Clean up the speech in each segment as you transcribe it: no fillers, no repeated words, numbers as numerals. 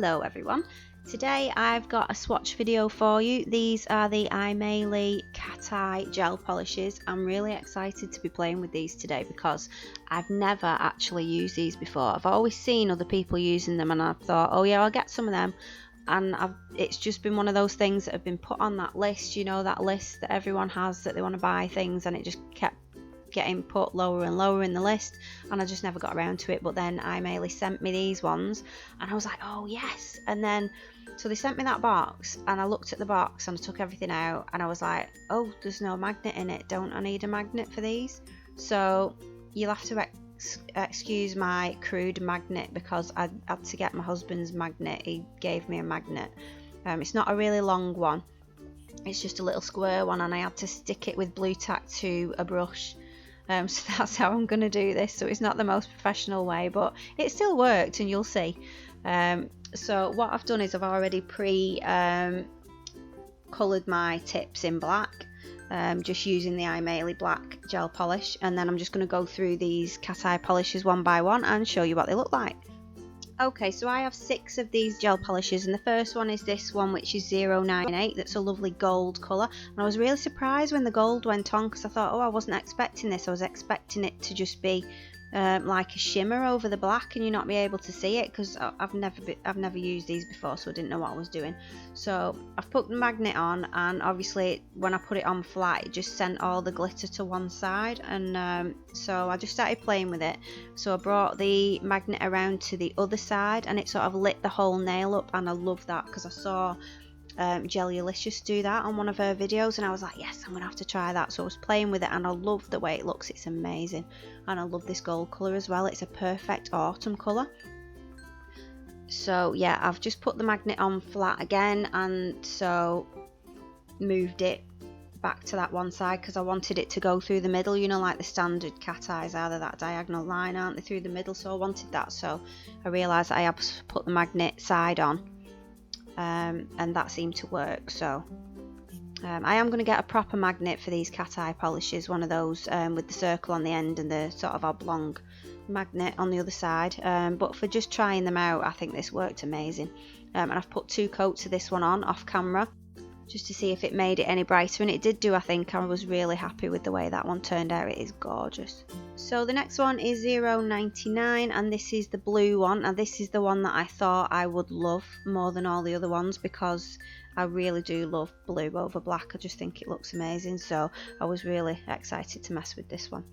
Hello everyone, today I've got a swatch video for you. These are the Aimeili cateye gel polishes. I'm really excited to be playing with these today because I've never actually used these before. I've always seen other people using them and I've thought, oh yeah, I'll get some of them, and it's just been one of those things that have been put on that list, you know, that list that everyone has that they want to buy things, and it just kept getting put lower and lower in the list, and I just never got around to it. But then Aimeili sent me these ones and I was like, oh yes. And then so they sent me that box and I looked at the box and I took everything out and I was like, oh, there's no magnet in it. Don't I need a magnet for these? So you'll have to excuse my crude magnet because I had to get my husband's magnet. He gave me a magnet. It's not a really long one, it's just a little square one, and I had to stick it with blue tack to a brush. So that's how I'm going to do this. So it's not the most professional way, but it still worked, and you'll see. So what I've done is I've already coloured my tips in black, just using the Aimeili black gel polish, and then I'm just going to go through these cateye polishes one by one and show you what they look like. Okay, so I have 6 of these gel polishes, and the first one is this one, which is 098. That's a lovely gold colour, and I was really surprised when the gold went on because I thought, oh, I wasn't expecting this. I was expecting it to just be like a shimmer over the black and you not be able to see it, because I've never used these before, so I didn't know what I was doing. So I've put the magnet on, and obviously when I put it on flat it just sent all the glitter to one side, and so I just started playing with it. So I brought the magnet around to the other side and it sort of lit the whole nail up, and I love that because I saw gelpolishswatches do that on one of her videos, and I was like, yes, I'm gonna have to try that. So I was playing with it and I love the way it looks. It's amazing, and I love this gold colour as well. It's a perfect autumn colour. So yeah, I've just put the magnet on flat again, and so moved it back to that one side because I wanted it to go through the middle, you know, like the standard cateyes are. They're that diagonal line, aren't they, through the middle? So I wanted that, so I realised I had to put the magnet side on. And that seemed to work. So I am going to get a proper magnet for these cateye polishes, one of those with the circle on the end and the sort of oblong magnet on the other side, but for just trying them out, I think this worked amazing. And I've put 2 coats of this one on off camera just to see if it made it any brighter, and it did do. I think I was really happy with the way that one turned out. It is gorgeous. So the next one is 099, and this is the blue one, and this is the one that I thought I would love more than all the other ones because I really do love blue over black. I just think it looks amazing, so I was really excited to mess with this one.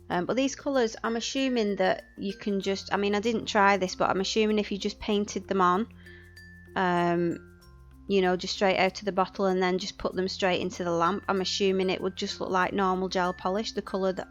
But these colours, I'm assuming that you can just, I mean, I didn't try this, but I'm assuming if you just painted them on, you know, just straight out of the bottle and then just put them straight into the lamp, I'm assuming it would just look like normal gel polish, the colour that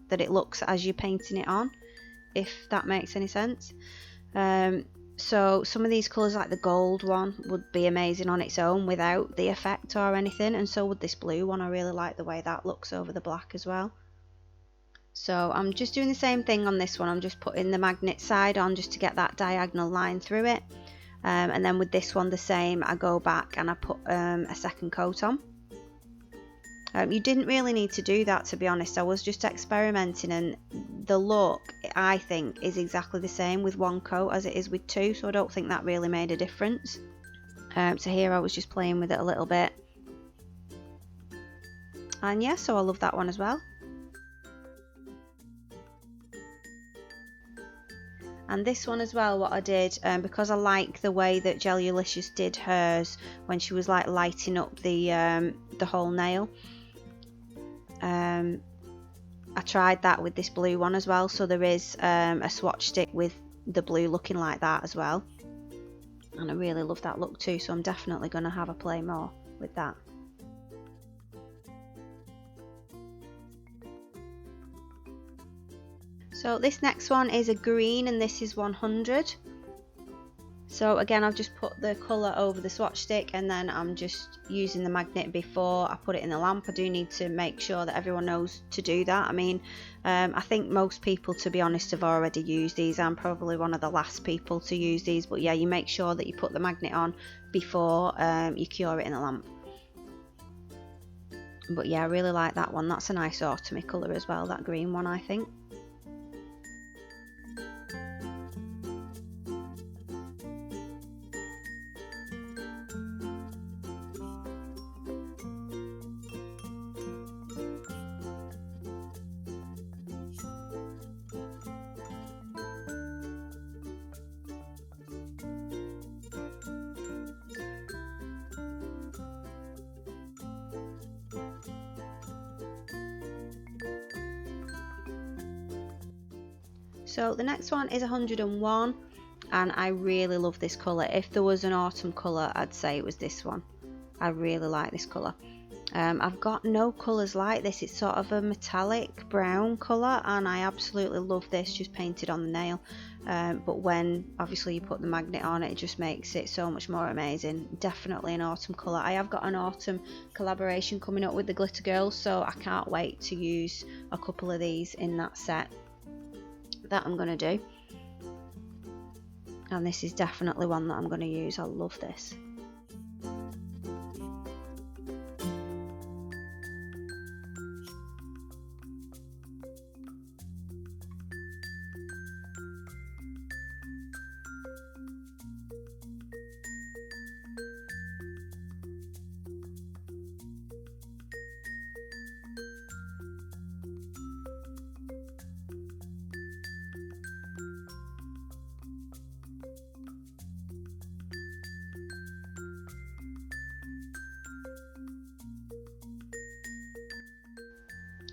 that it looks as you're painting it on, if that makes any sense. So some of these colours, like the gold one, would be amazing on its own without the effect or anything, and so would this blue one. I really like the way that looks over the black as well. So I'm just doing the same thing on this one. I'm just putting the magnet side on just to get that diagonal line through it. And then with this one the same, I go back and I put a second coat on. You didn't really need to do that, to be honest. I was just experimenting, and the look, I think, is exactly the same with 1 coat as it is with 2, so I don't think that really made a difference. So here I was just playing with it a little bit, and yeah, so I love that one as well. And this one as well, what I did, because I like the way that gelpolishswatches did hers when she was like lighting up the whole nail, I tried that with this blue one as well. So there is a swatch stick with the blue looking like that as well, and I really love that look too, so I'm definitely going to have a play more with that. So this next one is a green, and this is 100. So again, I've just put the colour over the swatch stick, and then I'm just using the magnet before I put it in the lamp. I do need to make sure that everyone knows to do that. I mean, I think most people, to be honest, have already used these. I'm probably one of the last people to use these, but yeah, you make sure that you put the magnet on before you cure it in the lamp. But yeah, I really like that one. That's a nice autumny colour as well, that green one, I think. So the next one is 101, and I really love this colour. If there was an autumn colour, I'd say it was this one. I really like this colour. I've got no colours like this. It's sort of a metallic brown colour, and I absolutely love this just painted on the nail. But when obviously you put the magnet on, it just makes it so much more amazing. Definitely an autumn colour. I have got an autumn collaboration coming up with the Glitter Girls, so I can't wait to use a couple of these in that set that I'm going to do. And this is definitely one that I'm going to use. I love this.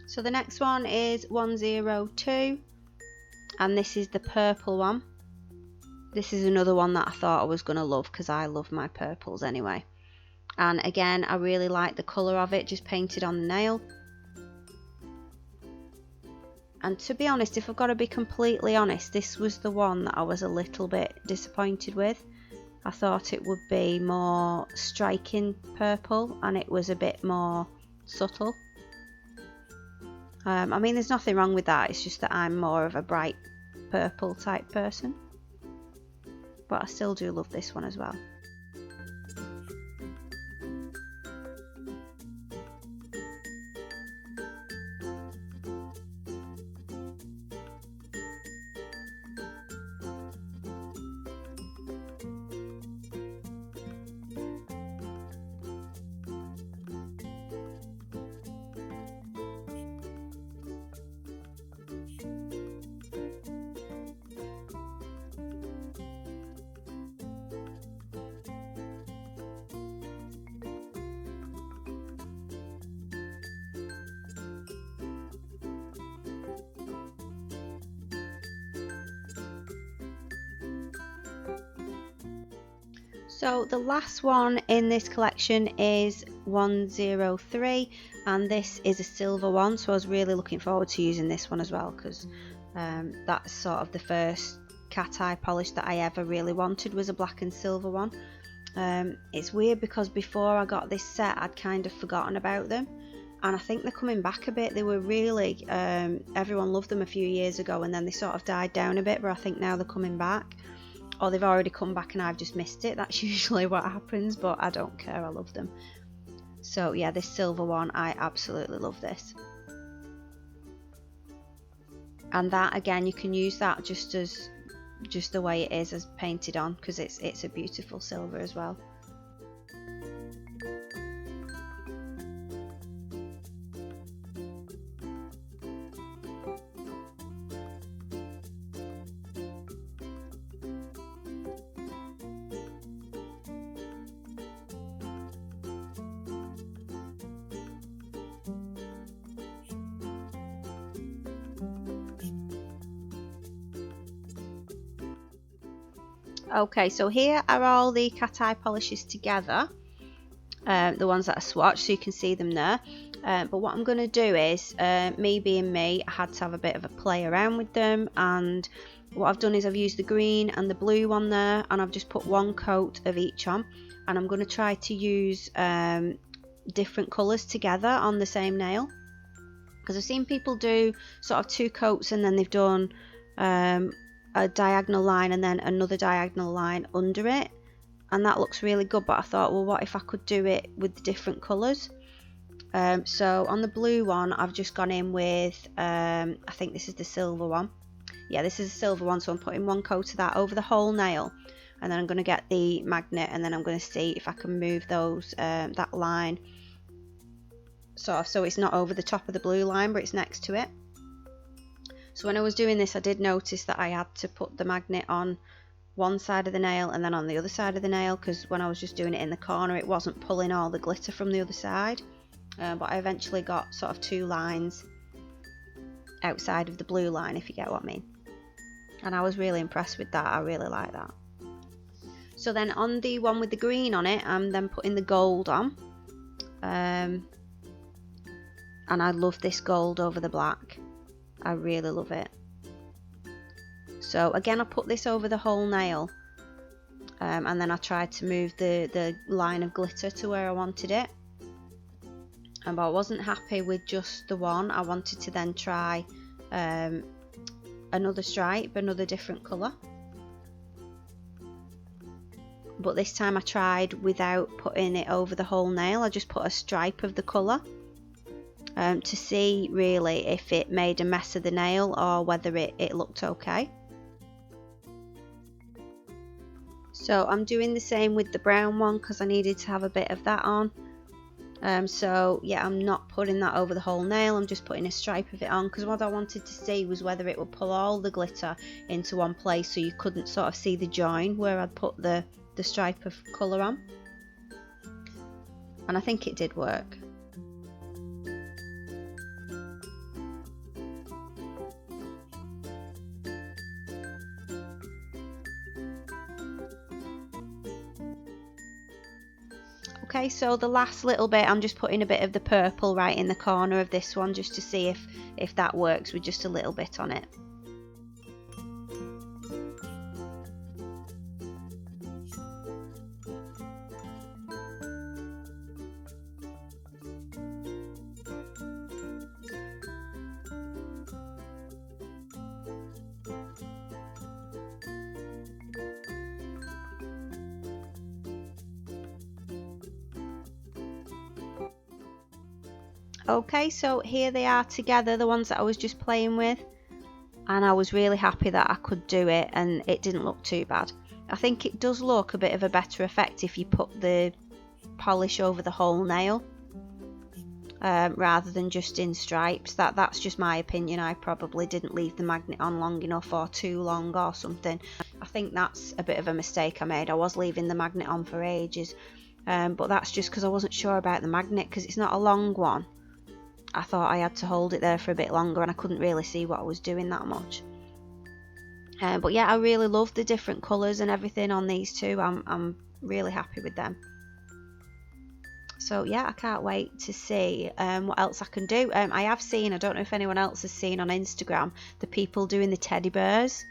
So the next one is 102, and this is the purple one. This is another one that I thought I was going to love because I love my purples anyway. And again, I really like the colour of it just painted on the nail. And to be honest, if I've got to be completely honest, this was the one that I was a little bit disappointed with. I thought it would be more striking purple, and it was a bit more subtle. I mean, there's nothing wrong with that, it's just that I'm more of a bright purple type person. But I still do love this one as well. So the last one in this collection is 103, and this is a silver one, so I was really looking forward to using this one as well, because that's sort of the first cat eye polish that I ever really wanted, was a black and silver one. It's weird because before I got this set I'd kind of forgotten about them, and I think they're coming back a bit. They were really, everyone loved them a few years ago, and then they sort of died down a bit, but I think now they're coming back. Or they've already come back and I've just missed it. That's usually what happens, but I don't care, I love them. So yeah, this silver one, I absolutely love this. And that, again, you can use that just the way it is as painted on, because it's a beautiful silver as well. Okay, so here are all the cat eye polishes together, the ones that are swatched, so you can see them there. But what I'm going to do is, me being me, I had to have a bit of a play around with them, and what I've done is I've used the green and the blue one there, and I've just put one coat of each on, and I'm going to try to use different colours together on the same nail, because I've seen people do sort of two coats and then they've done a diagonal line and then another diagonal line under it, and that looks really good. But I thought, well, what if I could do it with the different colours? So on the blue one I've just gone in with I think this is the silver one. Yeah, this is a silver one, so I'm putting one coat of that over the whole nail, and then I'm going to get the magnet, and then I'm going to see if I can move those that line sort of so it's not over the top of the blue line but it's next to it. So when I was doing this, I did notice that I had to put the magnet on one side of the nail and then on the other side of the nail, because when I was just doing it in the corner it wasn't pulling all the glitter from the other side. But I eventually got sort of two lines outside of the blue line, if you get what I mean. and I was really impressed with that. I really like that. So then on the one with the green on it, I'm then putting the gold on, and I love this gold over the black. I really love it. So again, I put this over the whole nail, and then I tried to move the line of glitter to where I wanted it. But I wasn't happy with just the one. I wanted to then try another stripe, another different colour. But this time I tried without putting it over the whole nail. I just put a stripe of the colour to see really if it made a mess of the nail or whether it looked okay. So I'm doing the same with the brown one because I needed to have a bit of that on. So yeah, I'm not putting that over the whole nail, I'm just putting a stripe of it on, because what I wanted to see was whether it would pull all the glitter into one place so you couldn't sort of see the join where I'd put the stripe of colour on. And I think it did work. Okay, so the last little bit, I'm just putting a bit of the purple right in the corner of this one just to see if that works with just a little bit on it. Okay, so here they are together, the ones that I was just playing with, and I was really happy that I could do it and it didn't look too bad. I think it does look a bit of a better effect if you put the polish over the whole nail rather than just in stripes. That's just my opinion. I probably didn't leave the magnet on long enough or too long or something. I think that's a bit of a mistake I made. I was leaving the magnet on for ages, but that's just because I wasn't sure about the magnet, because it's not a long one. I thought I had to hold it there for a bit longer and I couldn't really see what I was doing that much. But yeah, I really love the different colours and everything on these two. I'm really happy with them. So yeah, I can't wait to see what else I can do. I have seen, I don't know if anyone else has seen on Instagram, the people doing the teddy bears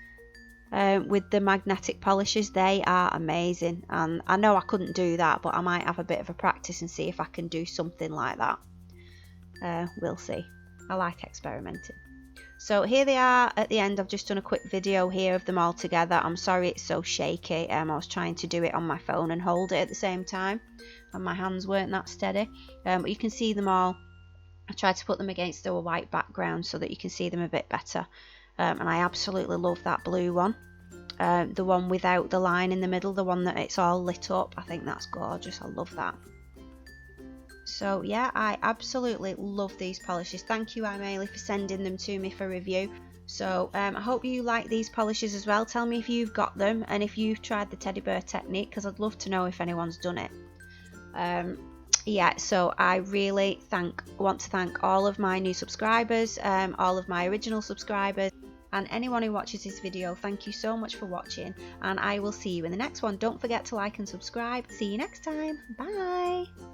with the magnetic polishes. They are amazing, and I know I couldn't do that, but I might have a bit of a practice and see if I can do something like that. We'll see. I like experimenting. So here they are at the end. I've just done a quick video here of them all together. I'm sorry it's so shaky. I was trying to do it on my phone and hold it at the same time, and my hands weren't that steady. But you can see them all. I tried to put them against a white background so that you can see them a bit better. And I absolutely love that blue one. The one without the line in the middle, the one that it's all lit up. I think that's gorgeous. I love that. So yeah, I absolutely love these polishes. Thank you, Aimeili, for sending them to me for review. So I hope you like these polishes as well. Tell me if you've got them and if you've tried the teddy bear technique, because I'd love to know if anyone's done it. Yeah, so I really want to thank all of my new subscribers, all of my original subscribers, and anyone who watches this video. Thank you so much for watching, and I will see you in the next one. Don't forget to like and subscribe. See you next time. Bye.